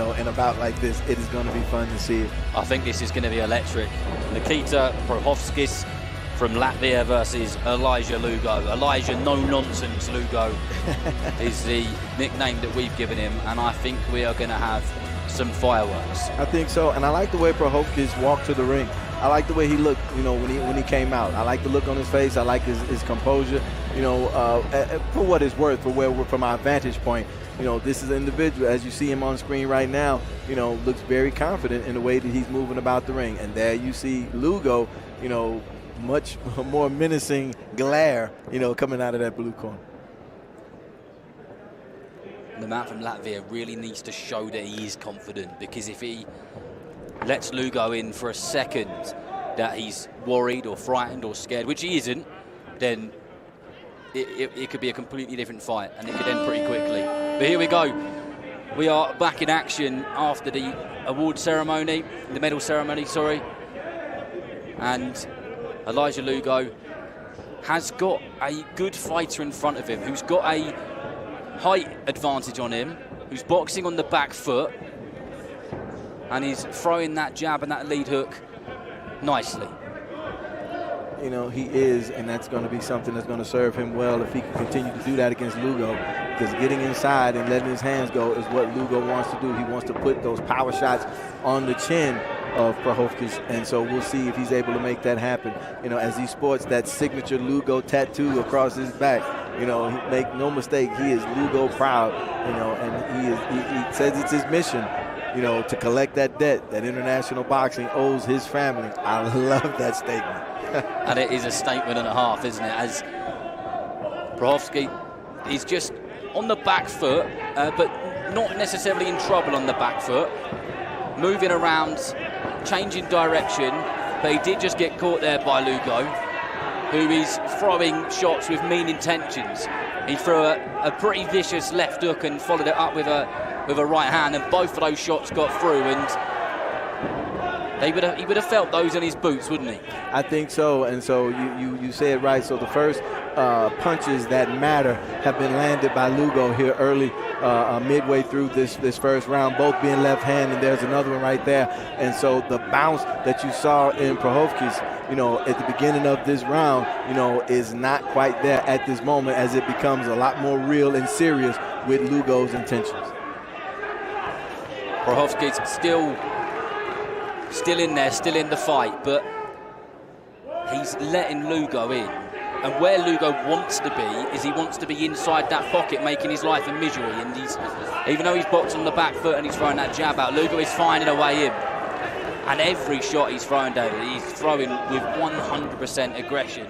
in a bout like this. It is going to be fun to see it. I think this is going to be electric. Nikita Prohovskis from Latvia versus Elijah Lugo. Elijah No-Nonsense Lugo is the nickname that we've given him, and I think we are going to have some fireworks. I think so, and I like the way Prohovskis walked to the ring. I like the way he looked, when he came out. I like the look on his face. I like his composure. For what it's worth, from our vantage point, this is an individual, as you see him on screen right now, looks very confident in the way that he's moving about the ring. And there you see Lugo, much more menacing glare, coming out of that blue corner. The man from Latvia really needs to show that he is confident, because if he lets Lugo in for a second that he's worried or frightened or scared, which he isn't, then it could be a completely different fight, and it could end pretty quickly. But here we go. We are back in action after the award ceremony, the medal ceremony, sorry. And Elijah Lugo has got a good fighter in front of him who's got a height advantage on him, who's boxing on the back foot, and he's throwing that jab and that lead hook nicely. He is, and that's going to be something that's going to serve him well if he can continue to do that against Lugo, because getting inside and letting his hands go is what Lugo wants to do. He wants to put those power shots on the chin of Prohovskis, and so we'll see if he's able to make that happen. As he sports that signature Lugo tattoo across his back, make no mistake, he is Lugo proud, and he says it's his mission, to collect that debt that international boxing owes his family. I love that statement. And it is a statement and a half, isn't it? As Prohovskis is just on the back foot, but not necessarily in trouble on the back foot, moving around, changing direction, but he did just get caught there by Lugo, who is throwing shots with mean intentions. He threw a pretty vicious left hook and followed it up with a right hand, and both of those shots got through, and he would have felt those in his boots, wouldn't he? I think so, and so you say it right. So the first punches that matter have been landed by Lugo here early, midway through this first round, both being left hand, and there's another one right there. And so the bounce that you saw in Prohovskis, at the beginning of this round, is not quite there at this moment, as it becomes a lot more real and serious with Lugo's intentions. Prohovskis still in there, still in the fight, but he's letting Lugo in. And where Lugo wants to be is he wants to be inside that pocket, making his life a misery. And even though he's boxed on the back foot and he's throwing that jab out, Lugo is finding a way in. And every shot he's throwing, David, he's throwing with 100% aggression.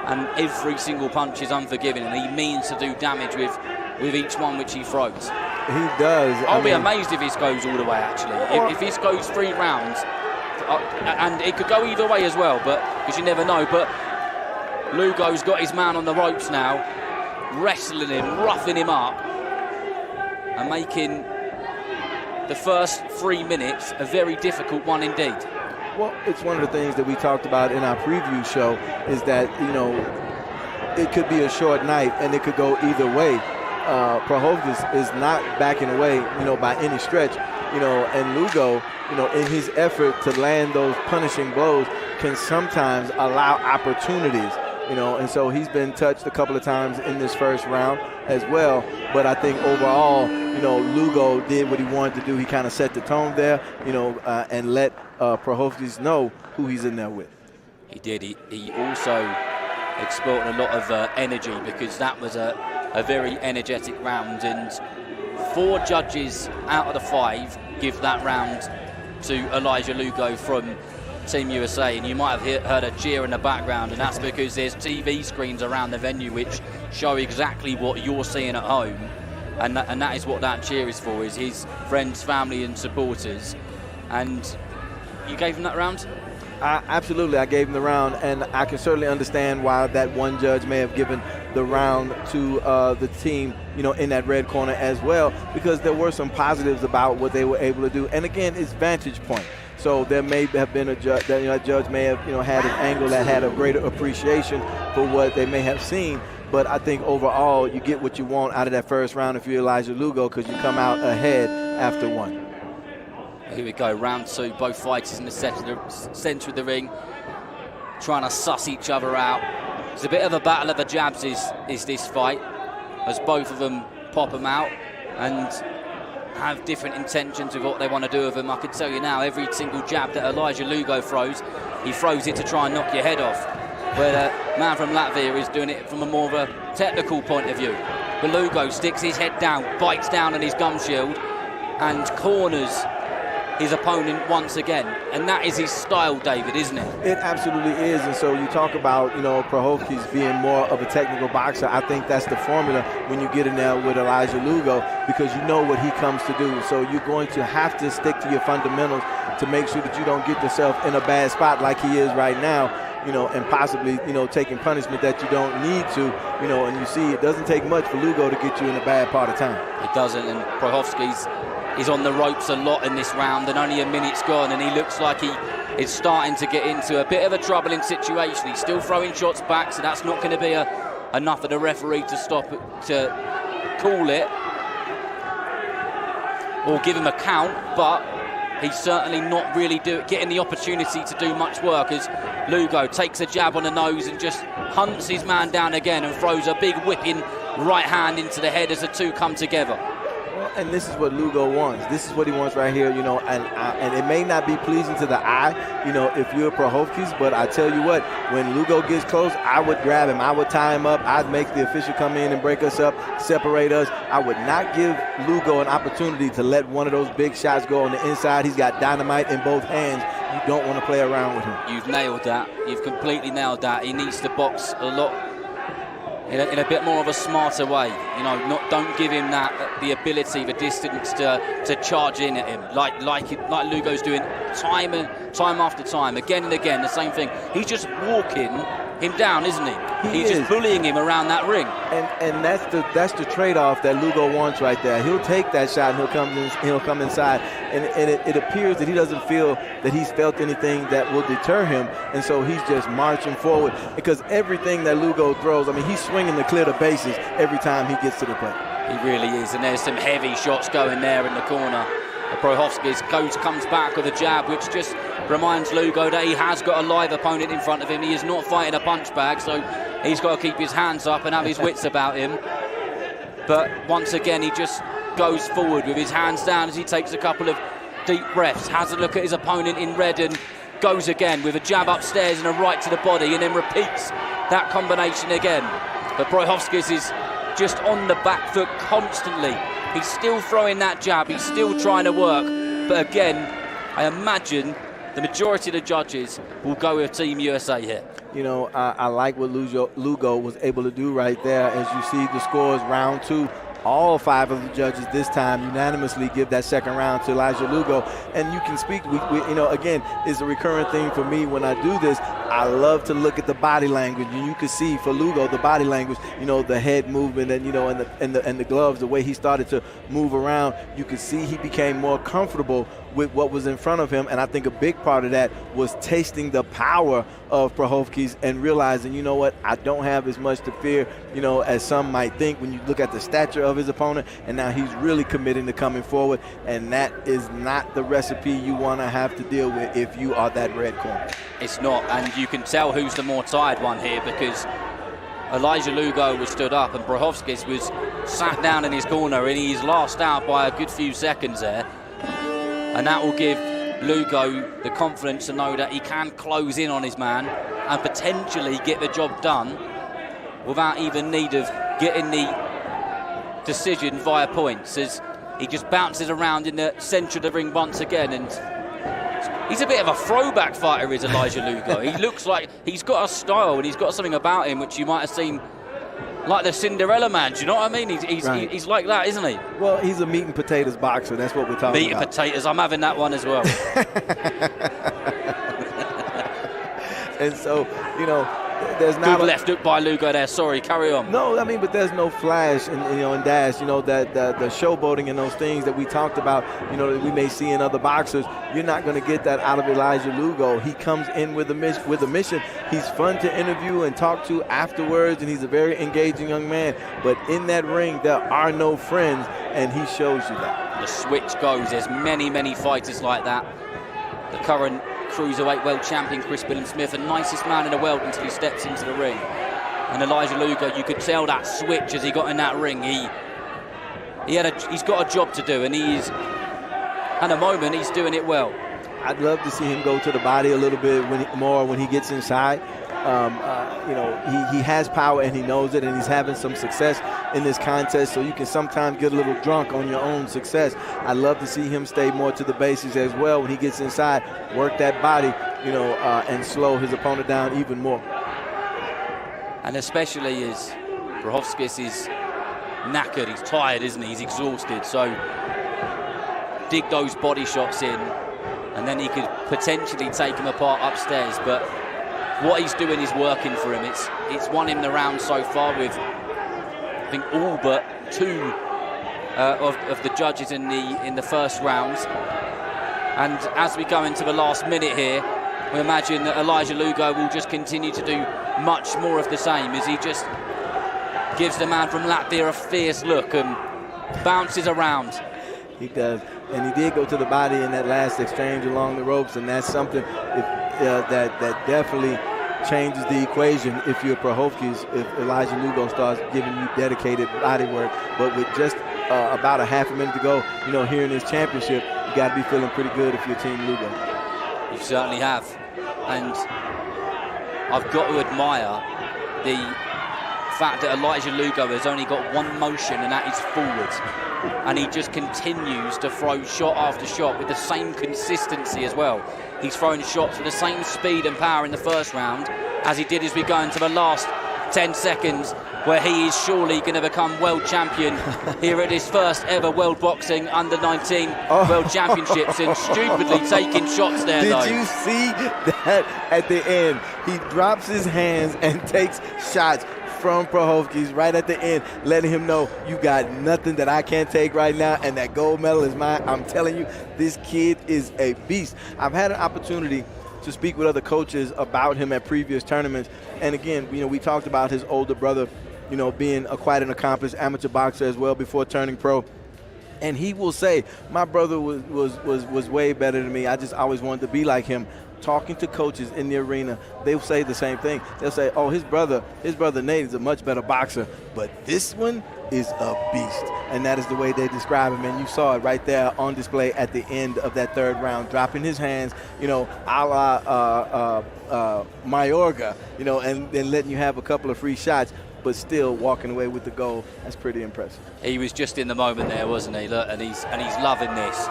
And every single punch is unforgiving, and he means to do damage with each one which he throws. He does. I'll be amazed if this goes all the way, actually. If this goes 3 rounds, and it could go either way as well, but because you never know. But Lugo's got his man on the ropes now, wrestling him, roughing him up, and making the first 3 minutes a very difficult one indeed. Well, it's one of the things that we talked about in our preview show, is that, it could be a short night and it could go either way. Prohovskis is not backing away, by any stretch, and Lugo, in his effort to land those punishing blows, can sometimes allow opportunities, and so he's been touched a couple of times in this first round as well. But I think overall, Lugo did what he wanted to do. He kind of set the tone there, and let Prohovskis know who he's in there with. He did. He also explored a lot of energy, because that was a very energetic round, and 4 judges out of the 5 give that round to Elijah Lugo from Team USA, and you might have heard a cheer in the background, and that's because there's TV screens around the venue which show exactly what you're seeing at home, and that is what that cheer is for, is his friends, family and supporters. And you gave him that round? Absolutely, I gave him the round, and I can certainly understand why that one judge may have given the round to the team, in that red corner as well, because there were some positives about what they were able to do. And again, it's vantage point. So there may have been a judge that, a judge may have, had an angle that had a greater appreciation for what they may have seen. But I think overall, you get what you want out of that first round if you're Elijah Lugo, because you come out ahead after 1. Here we go, round 2, both fighters in the centre of the ring, trying to suss each other out. It's a bit of a battle of the jabs is this fight, as both of them pop them out and have different intentions of what they want to do with them. I can tell you now, every single jab that Elijah Lugo throws, he throws it to try and knock your head off. Where the man from Latvia is doing it from a more of a technical point of view. But Lugo sticks his head down, bites down on his gum shield, and corners his opponent once again. And that is his style, David, isn't it? It absolutely is. And so you talk about, Prohovskis being more of a technical boxer. I think that's the formula when you get in there with Elijah Lugo, because you know what he comes to do. So you're going to have to stick to your fundamentals to make sure that you don't get yourself in a bad spot like he is right now, and possibly, taking punishment that you don't need to, and you see it doesn't take much for Lugo to get you in a bad part of time. It doesn't, and Prohovskis is on the ropes a lot in this round, and only a minute's gone, and he looks like he is starting to get into a bit of a troubling situation. He's still throwing shots back, so that's not going to be enough for the referee to stop it, to call it or give him a count, but he's certainly not really getting the opportunity to do much work, as Lugo takes a jab on the nose and just hunts his man down again and throws a big whipping right hand into the head as the two come together. And this is what Lugo wants. This is what he wants right here, and it may not be pleasing to the eye, if you're Prohovskis, but I tell you what, when Lugo gets close, I would grab him. I would tie him up. I'd make the official come in and break us up, separate us. I would not give Lugo an opportunity to let one of those big shots go on the inside. He's got dynamite in both hands. You don't want to play around with him. You've nailed that. You've completely nailed that. He needs to box a lot in a bit more of a smarter way. Don't give him the ability, the distance to charge in at him like Lugo's doing time after time, again and again, the same thing. He's just walking him down, isn't he? He's just bullying him around that ring. And that's the trade-off that Lugo wants right there. He'll take that shot and he'll come inside, and it appears that he doesn't feel that he's felt anything that will deter him, and so he's just marching forward, because everything that Lugo throws, he's swinging to clear the bases every time he gets to the plate. He really is, and there's some heavy shots going there in the corner. Prohovskis comes back with a jab, which just reminds Lugo that he has got a live opponent in front of him. He is not fighting a punch bag, so he's got to keep his hands up and have his wits about him. But once again, he just goes forward with his hands down as he takes a couple of deep breaths, has a look at his opponent in red, and goes again with a jab upstairs and a right to the body, and then repeats that combination again. But Prohovskis is just on the back foot constantly. He's still throwing that jab, he's still trying to work, but again, I imagine the majority of the judges will go with Team USA here. I like what Lugo was able to do right there. As you see the scores, round 2, all 5 of the judges this time unanimously give that second round to Elijah Lugo. And you can speak, again, it's a recurrent thing for me when I do this. I love to look at the body language, and you can see for Lugo the body language, the head movement, and and the gloves, the way he started to move around. You could see he became more comfortable with what was in front of him, and I think a big part of that was tasting the power of Prohovskis and realizing, I don't have as much to fear, as some might think when you look at the stature of his opponent, and now he's really committing to coming forward, and that is not the recipe you want to have to deal with if you are that red corner. It's not, and you can tell who's the more tired one here, because Elijah Lugo was stood up and Prohovskis was sat down in his corner, and he's last out by a good few seconds there. And that will give Lugo the confidence to know that he can close in on his man and potentially get the job done without even need of getting the decision via points, as he just bounces around in the centre of the ring once again. And he's a bit of a throwback fighter, is Elijah Lugo. He looks like he's got a style and he's got something about him which you might have seen like the Cinderella Man, do you know what I mean? He's like that, isn't he? Well, he's a meat and potatoes boxer. That's what we're talking about. Meat and potatoes. I'm having that one as well. And so, there's not good left hook by Lugo there. Sorry, carry on. No, but there's no flash and dash. That the showboating and those things that we talked about. That we may see in other boxers. You're not going to get that out of Elijah Lugo. He comes in with a mission. He's fun to interview and talk to afterwards, and he's a very engaging young man. But in that ring, there are no friends, and he shows you that. the switch goes. There's many fighters like that. The current cruiserweight world champion Chris Billam-Smith, the nicest man in the world until he steps into the ring. And Elijah Lugo, you could tell that switch as he got in that ring. He's got a job to do, and at the moment he's doing it well. I'd love to see him go to the body a little bit more when he gets inside. You know, he has power and he knows it, and he's having some success in this contest, so you can sometimes get a little drunk on your own success. I'd love to see him stay more to the basics as well when he gets inside, work that body, you know, and slow his opponent down even more. And especially as Prohovskis is knackered, he's tired, isn't he? He's exhausted, so dig those body shots in, and then he could potentially take him apart upstairs, but what he's doing is working for him. It's won him the round so far with, I think, all but two of the judges in the first round. And as we go into the last minute here, we imagine that Elijah Lugo will just continue to do much more of the same as he just gives the man from Latvia a fierce look and bounces around. He does, and he did go to the body in that last exchange along the ropes, and that's something that definitely changes the equation if you're Prohovskis, if Elijah Lugo starts giving you dedicated body work. But with just about a half a minute to go, you know, here in this championship, you got to be feeling pretty good if you're Team Lugo. You certainly have, and I've got to admire the fact that Elijah Lugo has only got one motion, and that is forward, and he just continues to throw shot after shot with the same consistency as well. He's throwing shots with the same speed and power in the first round as he did as we go into the last 10 seconds, where he is surely going to become world champion here at his first ever World Boxing Under-19 World Championships, and stupidly taking shots there. Did you see that at the end? He drops his hands and takes shots from Prohovskis right at the end, letting him know, you got nothing that I can't take right now, and that gold medal is mine. I'm telling you, this kid is a beast. I've had an opportunity to speak with other coaches about him at previous tournaments, and again, you know, we talked about his older brother, you know, being quite an accomplished amateur boxer as well before turning pro. And he will say, my brother was way better than me. I just always wanted to be like him. Talking to coaches in the arena, they'll say the same thing. They'll say, oh, his brother Nate is a much better boxer, but this one is a beast. And that is the way they describe him. And you saw it right there on display at the end of that third round, dropping his hands, you know, a la Mayorga, you know, and then letting you have a couple of free shots, but still walking away with the goal. That's pretty impressive. He was just in the moment there, wasn't he? Look, and he's loving this.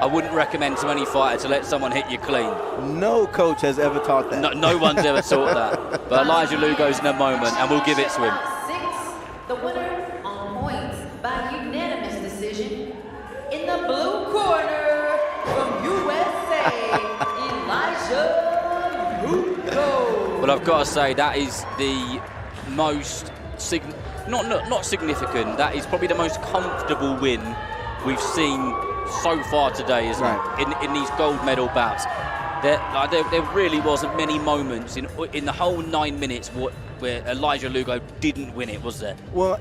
I wouldn't recommend to any fighter to let someone hit you clean. No coach has ever taught that. No one's ever taught that. But Elijah Lugo's in a moment, and we'll give it to him. The winner on points by unanimous decision in the blue corner from USA, Elijah Lugo. Well, I've got to say that is the most not significant. That is probably the most comfortable win we've seen so far today, isn't it? In these gold medal bouts. There really wasn't many moments in the whole 9 minutes where Elijah Lugo didn't win it, was there? Well,